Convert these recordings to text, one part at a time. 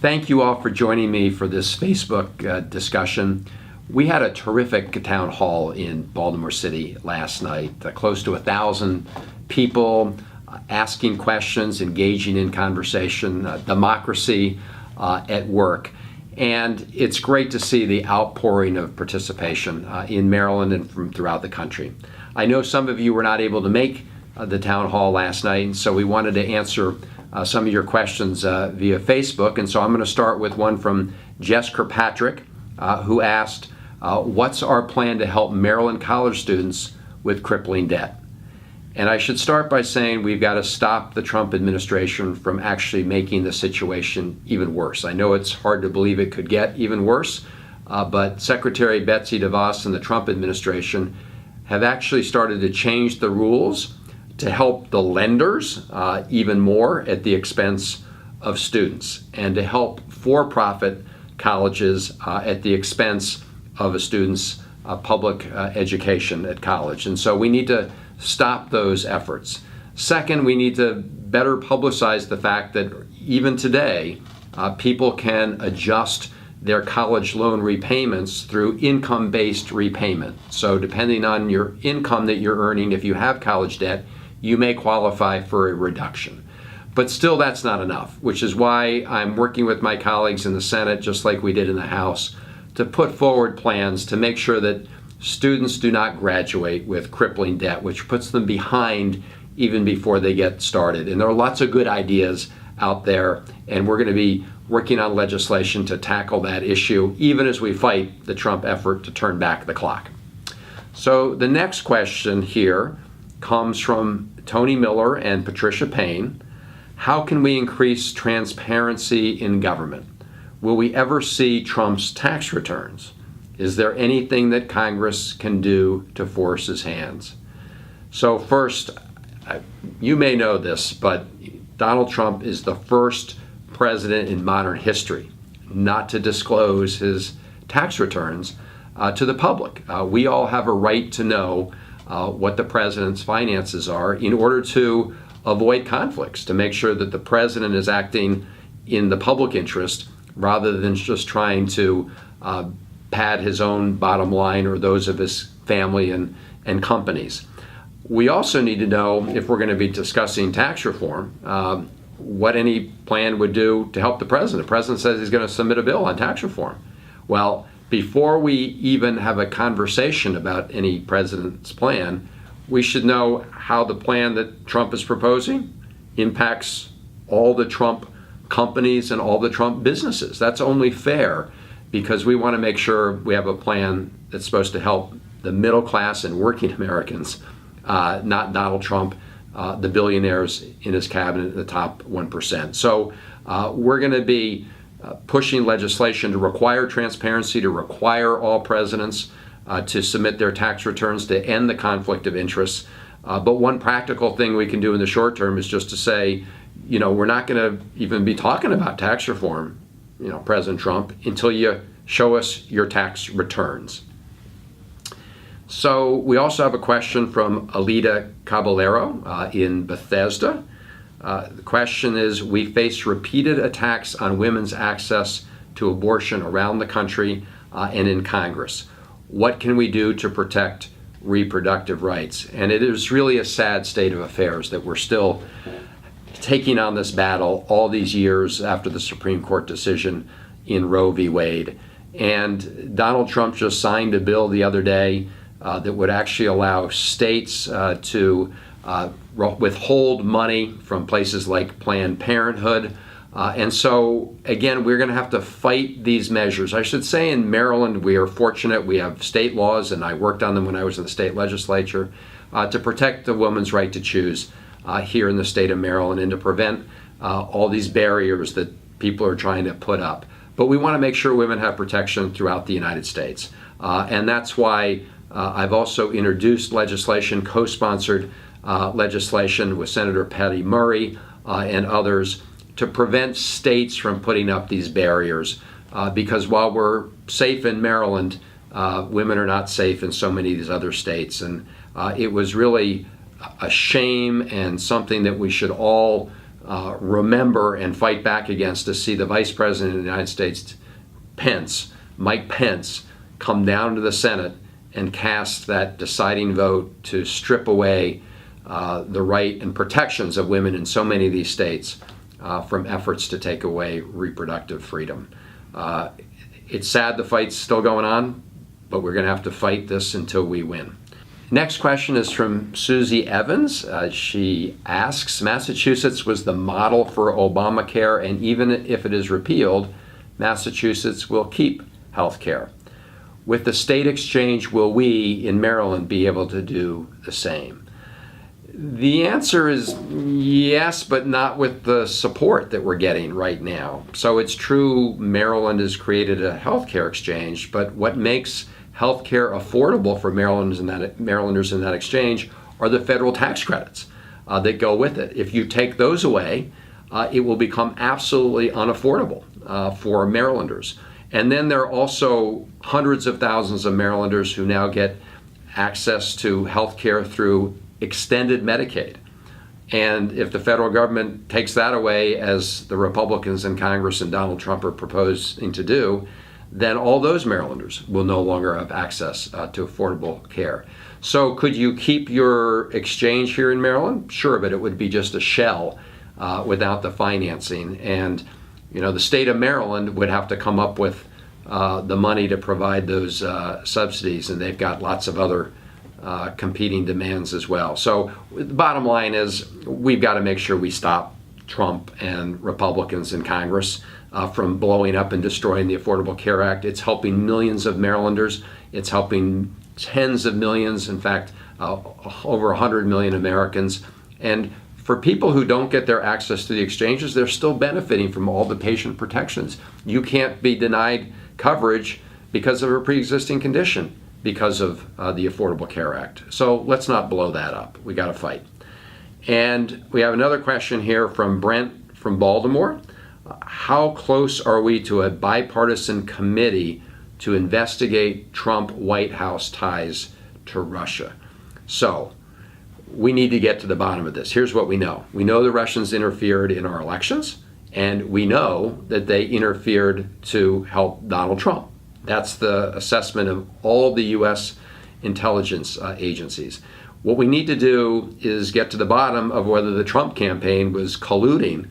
Thank you all for joining me for this Facebook discussion. We had a terrific town hall in Baltimore City last night, close to 1,000 people asking questions, engaging in conversation, democracy at work. And it's great to see the outpouring of participation in Maryland and from throughout the country. I know some of you were not able to make the town hall last night, and so we wanted to answer some of your questions via Facebook. And so I'm going to start with one from Jess Kirkpatrick, who asked, what's our plan to help Maryland college students with crippling debt? And I should start by saying we've got to stop the Trump administration from actually making the situation even worse. I know it's hard to believe it could get even worse, but Secretary Betsy DeVos and the Trump administration have actually started to change the rules to help the lenders even more at the expense of students, and to help for-profit colleges at the expense of a student's public education at college. And so we need to stop those efforts. Second, we need to better publicize the fact that even today, people can adjust their college loan repayments through income-based repayment. So depending on your income that you're earning, if you have college debt, you may qualify for a reduction. But still, that's not enough, which is why I'm working with my colleagues in the Senate, just like we did in the House, to put forward plans to make sure that students do not graduate with crippling debt, which puts them behind even before they get started. And there are lots of good ideas out there, and we're going to be working on legislation to tackle that issue, even as we fight the Trump effort to turn back the clock. So the next question here comes from Tony Miller and Patricia Payne. How can we increase transparency in government? Will we ever see Trump's tax returns? Is there anything that Congress can do to force his hands? So first, you may know this, but Donald Trump is the first president in modern history not to disclose his tax returns to the public. We all have a right to know what the president's finances are in order to avoid conflicts, to make sure that the president is acting in the public interest rather than just trying to pad his own bottom line or those of his family and companies. We also need to know, if we're going to be discussing tax reform, what any plan would do to help the president. The president says he's going to submit a bill on tax reform. Well, before we even have a conversation about any president's plan, we should know how the plan that Trump is proposing impacts all the Trump companies and all the Trump businesses. That's only fair, because we want to make sure we have a plan that's supposed to help the middle class and working Americans, not Donald Trump, the billionaires in his cabinet, the top 1%. So we're going to be pushing legislation to require transparency, to require all presidents to submit their tax returns, to end the conflict of interests. But one practical thing we can do in the short term is just to say, we're not going to even be talking about tax reform, President Trump, until you show us your tax returns. So we also have a question from Alida Caballero in Bethesda. The question is, we face repeated attacks on women's access to abortion around the country and in Congress. What can we do to protect reproductive rights? And it is really a sad state of affairs that we're still taking on this battle all these years after the Supreme Court decision in Roe v. Wade. And Donald Trump just signed a bill the other day that would actually allow states to withhold money from places like Planned Parenthood. And so, again, we're going to have to fight these measures. I should say in Maryland, we are fortunate. We have state laws, and I worked on them when I was in the state legislature, to protect the woman's right to choose here in the state of Maryland, and to prevent all these barriers that people are trying to put up. But we want to make sure women have protection throughout the United States. And that's why I've also introduced legislation, co-sponsored legislation with Senator Patty Murray and others, to prevent states from putting up these barriers. Because while we're safe in Maryland, women are not safe in so many of these other states. And it was really a shame and something that we should all remember and fight back against to see the Vice President of the United States, Mike Pence, come down to the Senate and cast that deciding vote to strip away the right and protections of women in so many of these states from efforts to take away reproductive freedom. It's sad the fight's still going on, but we're going to have to fight this until we win. Next question is from Susie Evans. She asks, Massachusetts was the model for Obamacare, and even if it is repealed, Massachusetts will keep health care. With the state exchange, will we in Maryland be able to do the same? The answer is yes, but not with the support that we're getting right now. So it's true Maryland has created a healthcare exchange, but what makes healthcare affordable for Marylanders in that exchange are the federal tax credits that go with it. If you take those away, it will become absolutely unaffordable for Marylanders. And then there are also hundreds of thousands of Marylanders who now get access to health care through extended Medicaid. And if the federal government takes that away, as the Republicans in Congress and Donald Trump are proposing to do, then all those Marylanders will no longer have access to affordable care. So could you keep your exchange here in Maryland? Sure, but it would be just a shell without the financing. And the state of Maryland would have to come up with the money to provide those subsidies, and they've got lots of other competing demands as well. So the bottom line is we've got to make sure we stop Trump and Republicans in Congress from blowing up and destroying the Affordable Care Act. It's helping millions of Marylanders. It's helping tens of millions, in fact, over 100 million Americans. And for people who don't get their access to the exchanges, they're still benefiting from all the patient protections. You can't be denied coverage because of a pre-existing condition because of the Affordable Care Act. So let's not blow that up. We got to fight. And we have another question here from Brent from Baltimore. How close are we to a bipartisan committee to investigate Trump White House ties to Russia? So we need to get to the bottom of this. Here's what we know. We know the Russians interfered in our elections, and we know that they interfered to help Donald Trump. That's the assessment of all the U.S. intelligence agencies. What we need to do is get to the bottom of whether the Trump campaign was colluding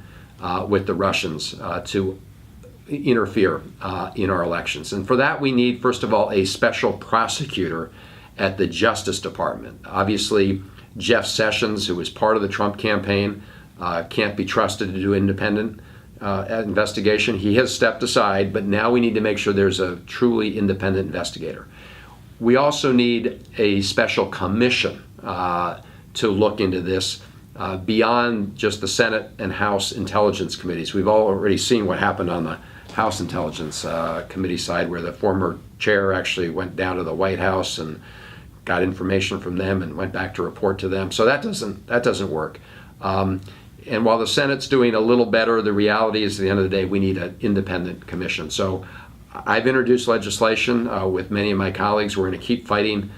with the Russians to interfere in our elections. And for that, we need, first of all, a special prosecutor at the Justice Department. Obviously, Jeff Sessions, who was part of the Trump campaign, can't be trusted to do independent investigation. He has stepped aside, but now we need to make sure there's a truly independent investigator. We also need a special commission to look into this beyond just the Senate and House Intelligence Committees. We've already seen what happened on the House Intelligence Committee side, where the former chair actually went down to the White House and got information from them and went back to report to them. So that doesn't work. And while the Senate's doing a little better, the reality is at the end of the day, we need an independent commission. So I've introduced legislation with many of my colleagues. We're going to keep fighting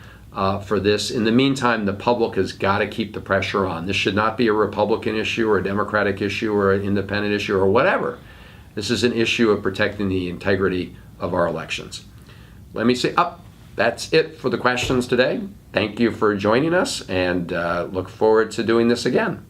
for this. In the meantime, the public has got to keep the pressure on. This should not be a Republican issue or a Democratic issue or an independent issue or whatever. This is an issue of protecting the integrity of our elections. Let me say, that's it for the questions today. Thank you for joining us, and look forward to doing this again.